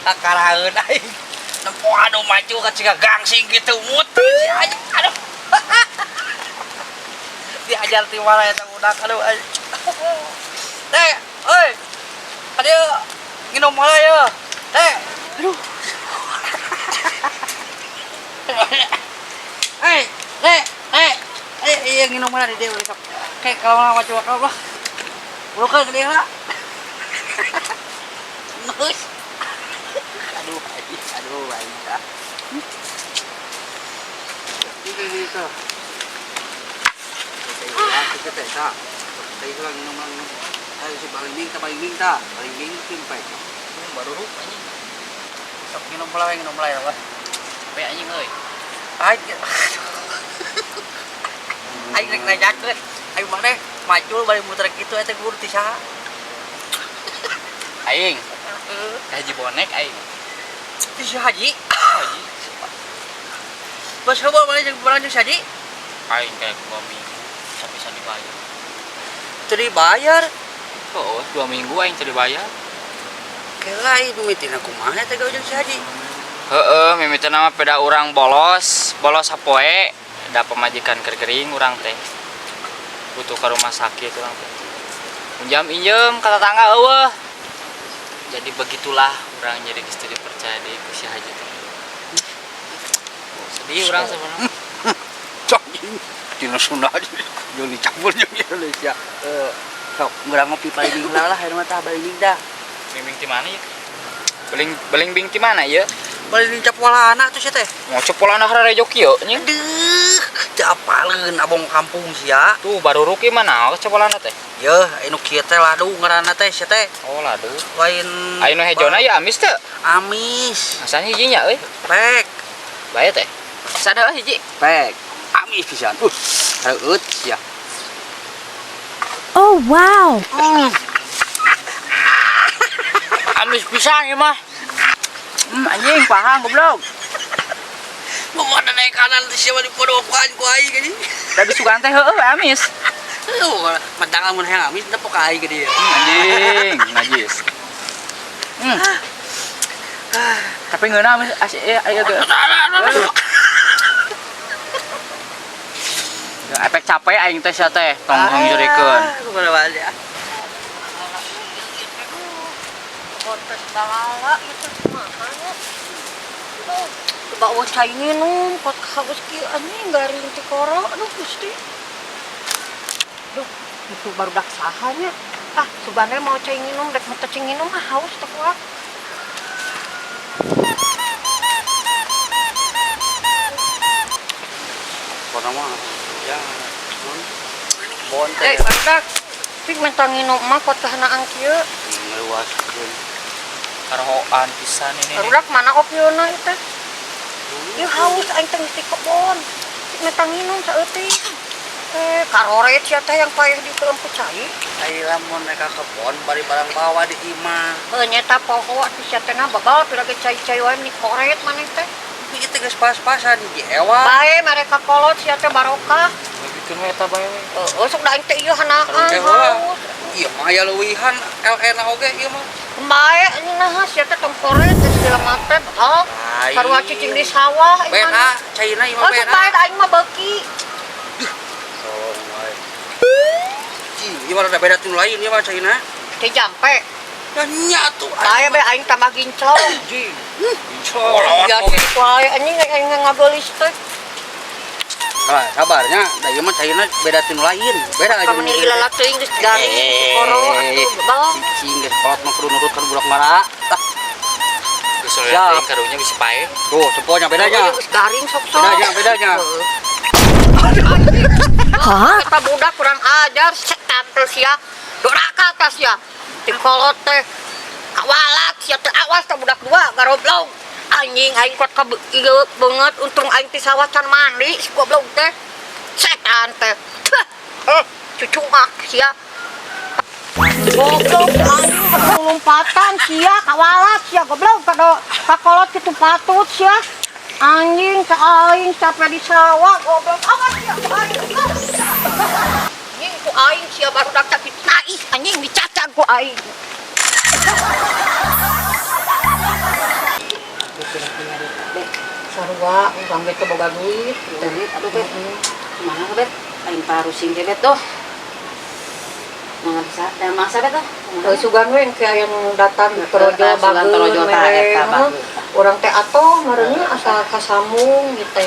Akaraeun aing. Nempo anu maju ka ciga gangsing gitu mut. Aduh. Diajar ti mana eta budak aduh. Teh, euy. Adieu nginum heula ya. Teh. Aduh. Iya nginum heula di dieu sok. Kayak kalau mah coba kalau. Bukan ke dia lah. Nus. Aduh, dah. Ini gitu. Kita tak. Tadi tu lagi nomor. Ayo si paling minta. Paling simpai. Baru rup anjing. Sok minum pelaweng minum mulai apa? Pe anjing euy. Aing rek najakeun. Aing maneh maju bari muter kitu eta guru ti saha? Aing. Haji bonek aing. Ti si Haji? Haji. Bos heubeul maneh jeung barang jeung Haji? Aing kayak 2 minggu sampai bisa dibayar. Teu dibayar? Oh, 2 minggu aing teu dibayar. Kela aing mimitina kumaha eta gawe jeung si Haji? Heeh, mimitina mah peda urang bolos sapoe, da pemajikan keur gering urang teh. Butuh ke rumah sakit urang teh. Pinjam injem ka tetangga eueuh. Jadi begitulah urang jadi geus teu dipercaya deui ku si Haji teh. Sedih urang sebenarnya. Cocing. Dina Sunda jeung dicampur jeung Indonesia. Sok urang ngopi paling lah hayu mah tah baling dah. Bimbing ti mana ya? Baling bing ti mana ya? Baling Capolana tuh sia teh. Mau Capolana harejo kieu nya. Aduh, teu apaleun abong kampung sia. Tuh baru ruki mana Capolana teh? Yeuh, anu kieu teh Ladu ngaranna teh sia teh. Oh, Ladu. Lain anu hejona ya amis teh? Amis. Asalnya hijinya euy. Pek. Bae teh. Sada hiji. Pek. Amis pisan. Hareueut sia. Oh, wow. Amis pisan ieu mah. Anjing pahang goblok. Mau naik kanan teh siapa dipodokan ku aing gini. Tapi sugan teh heueuh amis. Madangan mun hayang amis teh poka aing gede. Anjing, najis. Tapi ngeuna amis aya ge. Efek capek aing teh sia teh, tong ngajurikeun. Kumaha wae ya. Kontes balala itu makanya bawa cai minum kot habis kieu anjing garing ti koro aduh Gusti. Duh, itu baru dak sahanya. Sebenarnya mau cai minum dek mata cai minum haus teh kuat. Kono mah ya. Bon teh. Barudak pik mentang nginum mah kot kahanaan kieu. Ngeuaskeun. Karohoan pisan ini. Barudak mana opieuna ieu teh? Ieu haus aing teh di kebon. Pik mentang nginum saeutik. Karoret sia teh yang payah di teu empu cai. Ai lamun mereka kebon bari barang bawa di imah. Heuh nyata poho atuh sia teh na bagal pirage cai-cai wae ni koret maneh teh. Ieu teh geus pas-pasan di ewa. Bae mereka kolot sia teh barokah. Begitunya eta bae we. Sok da aing teh ieu hanaan. Ieu mah aya leuwihan LN oge ieu mah. Bae anjing naha sia teh tong koret geus dilemat teh betal. Sarua cicing di sawah ieu mah. Bena caina ieu mah bena. Sok bae aing mah beuki. Sorong wae. Ieu mah ada beda tun lain ieu mah caina. Teh jampe. Nya tuh. Bae bae aing tambah gincol. Anjing. Gincol. Ya wae anjing aing ngageulis teh. Sabarnya, da ieu mah caina beda tun lain. Beda aja. Kamu ni lalak teuing geus garing koro atuh bal. Cicing geus kolot mah kudu nurut kan budak mara. Geus soalnya karunya bisa pae. Tuh, cepolnya bedanya. Geus garing sok-sok. Bedanya. Hah? Eta budak kurang ajar, setan teh sia. Doraka teh sia. Ti kolot teh kawalat sia teh awas teh budak dua garoblong. Anjing aing kuat ka beungeut untung aing ti sawah can mandi si goblok teh. Setan teh. Cucungak sia. Goblok anjing lompatan sia kawalat sia goblok ka kolot kitu patut sia. Anjing ka aing sampai di sawah goblok awas sia anjing ku aing sia baru dak sakit naik anjing dicacag ku aing sarua urang ge teu boga duit. Duit aduh bet. Kumaha bet? Aing parusing ge bet tuh. Mangsa dan mangsa bet tuh. Sugan we engke aya nu datang torojo Sugan torojo tah eta bagus. Urang teh atoh meureunnya asal kasambung gitu.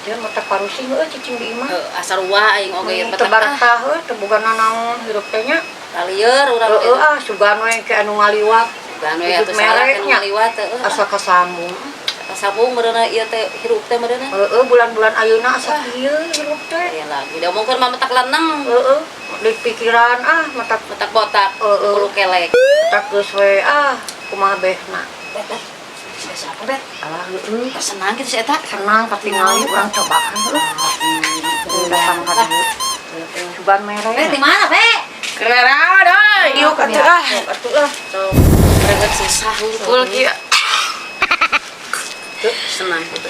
Dia mata parusing cicing di imah. Asarua aing oge ieu Teu baratah teu boga nanaon hirup teh nya. Kalieur urang teh. Sugan we engke anu ngaliwat. Sugan we atuh salah anu ngaliwat teh. Asa kasambung. Kasambung meureunna ieu teh hirup teh meureunna. Bulan-bulan ayeuna asa kieu hirup teh. Aya lagi udah omongkeun mah matak leneng. Di pikiran matak Botak bulu kelek. tak geus we kumaha behna. Siapa bet? Alah Senang gitu si eta. senang katingali urang cobaan datang ka dieu. Sugan mere. Bet di mana, Be? Kenapa doi? Yuk atuh Tuh, berenget susah hungkul kieu. Senang gitu.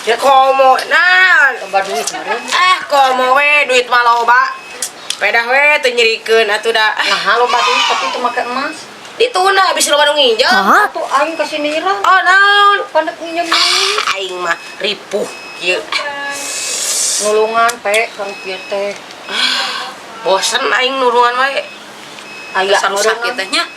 Ya komo nah. Coba duit meureun. Komo we duit mah loba. Pedah we teu nyerikeun atuh da. Nah, loba duit tapi teu make emas. Dituna bisa loba nu nginjem. Atuh aing ka sinira. Oh naon? Pandek nginjem duit. Aing mah ripuh kieu. Nulungan pe kang kieu teh. Bosen aing nulungan wae. Aya sakit teh nya.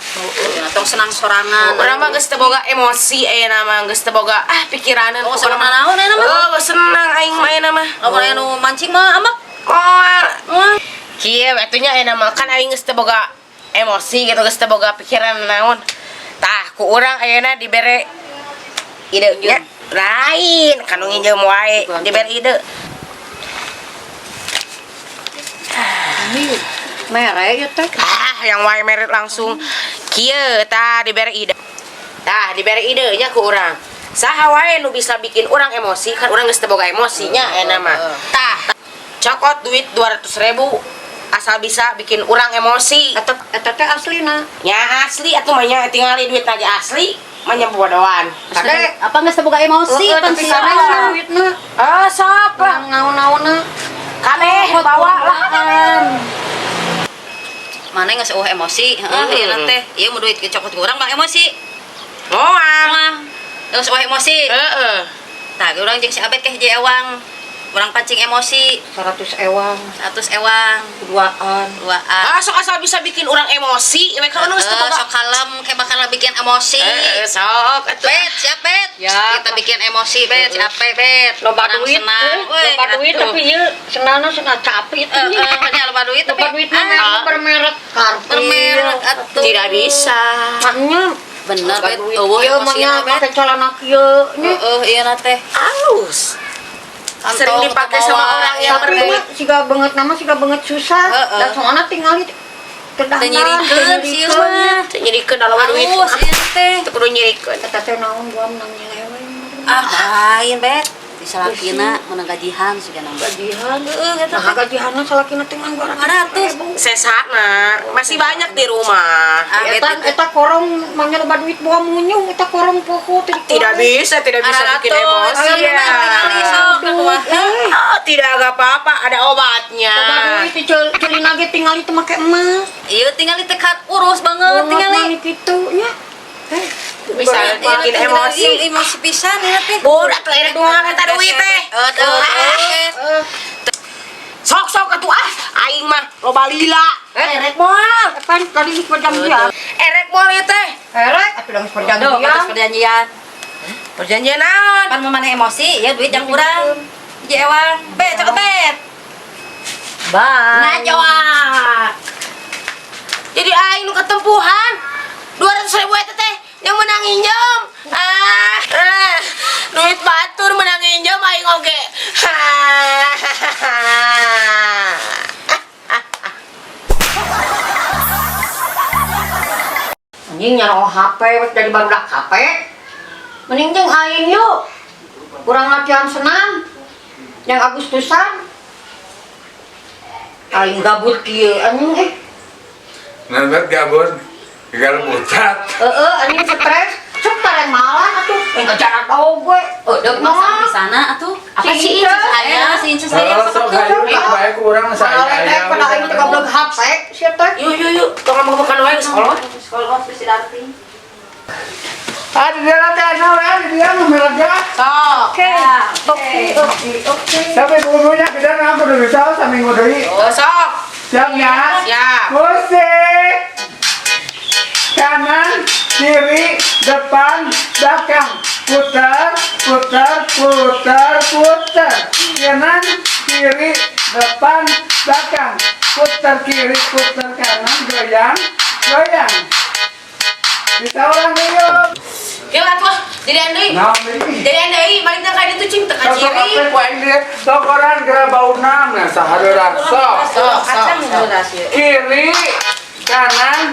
Tong senang sorangan. Urang mah geus teu boga emosi ayeuna mah geus teu boga pikiranan. Oh, senang naon ayeuna mah? Senang aing mah ayeuna mah. Lamun aya nu mancing mah amak. Oh. Kieu atunya ayeuna mah kan aing geus teu boga emosi gitu geus teu boga pikiran naon. Tah ku urang ayeuna dibere ide nya lain kanu nginjem wae dibere ide. mere ieu teh. Yang wae merit langsung kieu tah dibere ide. Tah dibere ide nya ku urang. Saha wae nu bisa bikin urang emosi kan urang geus teu boga emosinya ayeuna mah. Tah cokot duit 200.000 asal bisa bikin urang emosi. Eta teh aslina. Ya asli atuh mah nya tingali duit lagi asli mah nya bodohan. Kade apa geus teu boga emosi kan Tapi si sareng duitna. Sok lah Naon-naonna. kabeh bawa lah. Mana geus emosi, heeh ieu teh. Ieu mah duit cokot ku urang mah emosi. Moal. Mah geus emosi. Heeh. Tah urang jeung si Abet ke hiji ewang. Urang pancing emosi 100 ewang, 100 ewang duaan. duaan. Sok asal bisa bikin urang emosi, we ka geus teu boga. Sok kalem kayak bakal bikin emosi. Sok atuh. Bet, siap bet. Ya. Kita bikin emosi bet, siap bet. Loba Senang, duit, senang. Weh, loba duit atuh. tapi ieu senana capit. Nya loba duit tapi Loba duit mah bermerek karpet. bermerek atuh. Tidak bisa. Maknya Bener bet. eueuh ieu mah nya make celana kieu nya. Ieu na teh. Halus. Sering Kantong dipakai teu sama bawa. orang yang Tapi berduit. mah siga beungeut nama siga beungeut susah. Dan soalna tingali Teu nyirikeun si ieu mah. Teu nyerikeun da loba duit. Halus ieu teh. Teu kudu nyerikeun. Eta teh naon gua menang nyelewe. Lain bet. Disalakina menang gajihan siga nang. Gajihan. Eta Nah gajihanna salakina teh mah 200. Sesana masih banyak di rumah. Eta korong mangnya loba duit bawa munyung eta korong poho Tidak bisa bikin emosi ya. Tidak agak apa-apa, ada obatnya. Loba duit celina ge tingali teu make emas. Ieu tinggal ditekat urus banget tingali. Kitu nya. Bisa bikin emosi. Emosi pisan ya teh. Budak teh ada dua eta duit teh. Sok atuh aing mah loba lila. Erek moal, kan tadi geus perjanjian. Erek moal ieu teh. Erek atuh geus perjanjian. Perjanjian. Perjanjian naon? Pan mana emosi ya duit yang kurang. Jewang. Be cokot bet. Bye. Najwa. Jadi aing nu ketempuhan 200.000 eta teh yang menang injem. Duit batur menang injem aing oge. Anjing nyaroh HP wes jadi barudak HP. Mending jeung aing yuk. Kurang latihan senam. Yang Agustusan. Aing gabut kieu anjing Nanti gabut, tinggal bucat. anjing stres. Cuk tareng malah atuh. Ngajar tau gue. Deuk Masa di mah. sana atuh. Apa Si sih? Inces, Saya si Inces saya Sok hayu baik kurang Kalau saya. teh pada aing teh goblok HP sia teh. Yuk, tong makan wae ke sekolah. Sekolah office Darti. Di dia nanti di dia memelega. Oke. Tapi bumbunya kita aku udah bisa seminggu dari. Sok. Siapnya? Siap. Musik. Kanan, kiri, depan, belakang. Putar, putar, putar, putar. Kanan, kiri, depan, belakang. Putar kiri, putar kanan, goyang, goyang. Bisa orang yuk. Ya lah tuh, jadi Andri. Nah, ini. Jadi Andri, balik nang kayak itu cing teka Kalau ciri. apa yang dia, tokoran kira bau nam, nah sahadera sok. Kacang dulu rasio. Kiri, kanan,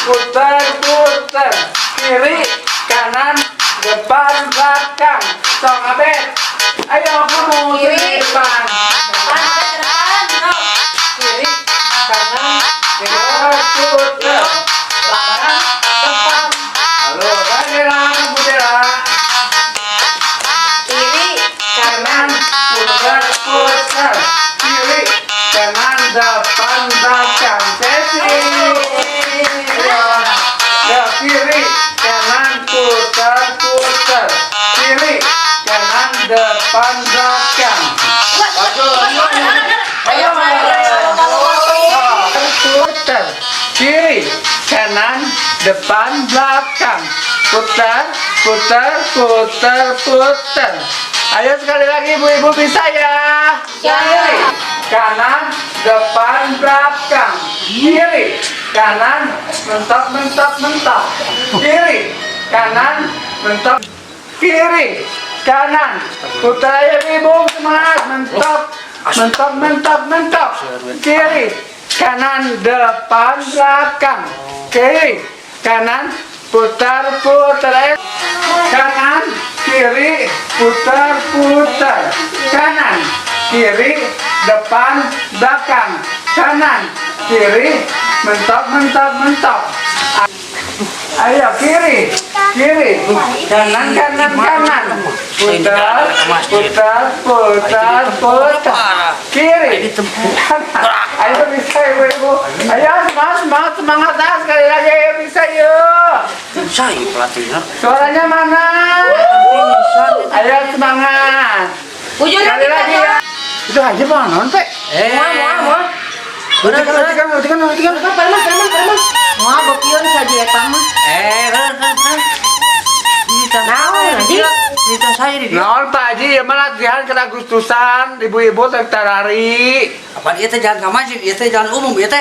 putar, putar. Kiri, kanan, depan, belakang. Sok abet. Ayo kamu Kiri. depan. Kiri, kanan, putar, putar. Belakang, depan. Halo, Daniela, kamu Dela. Kiri, Kanan, putar, putar. Kiri, kanan, depan, belakang. Sesi. Ya, kiri, kanan, putar, putar. Kiri, kanan, depan, belakang. Ayo, putar. Kiri, kanan, depan, belakang. Putar, putar, putar, putar. Ayo sekali lagi ibu-ibu bisa ya. Kiri, kanan, depan, belakang. Kiri, kanan, mentok, mentok, mentok. Kiri, kanan, mentok. Kiri, kanan. Putar ayo ibu semangat. Mentok, mentok, mentok, mentok. Kiri, kanan, depan, belakang. Kiri, kanan, putar, putar. Kanan, kiri, putar, putar. Kanan, kiri, depan, belakang. Kanan, kiri, mentok, mentok, mentok. Ayo kiri, kiri, kanan, kanan, kanan. Putar, putar, putar, putar. Kiri, kanan. Ayo bisa ibu-ibu. Ayo semangat, semangat dah sekali lagi. Ayo bisa yuk. Saya pelatihnya. Suaranya mana? Ayo semangat. bujur Sekali lagi ya. Itu aja bang, nonton. Muah. Tiga. Wah, bokion saja eta mah. Cerita saya di dia. Naon Pak Haji, ya mah latihan ke Agustusan, ibu-ibu tertarari. Apa dia teh jangan kamajid, dia teh jangan umum, dia teh.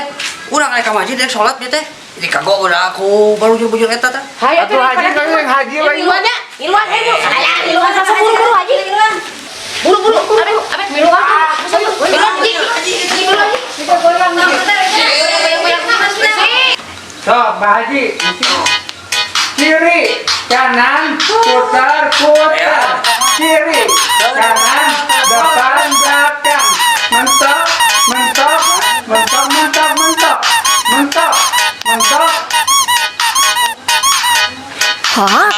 Urang rek kamajid rek salat dia teh. Jadi kagok udah aku baru bujur eta teh. Hayo Atuh Haji kan yang Haji lagi. Iluannya, iluan ayo. Iluan sasa buru-buru aja. Buru-buru. Abet iluan. Iluan. Kita goyang nah. Sok Pak Haji. Kiri, kanan, putar, putar. Kiri, kanan, depan, belakang. Mentok, mentok, mentok, mentok, mentok. Mentok, mentok. Hah?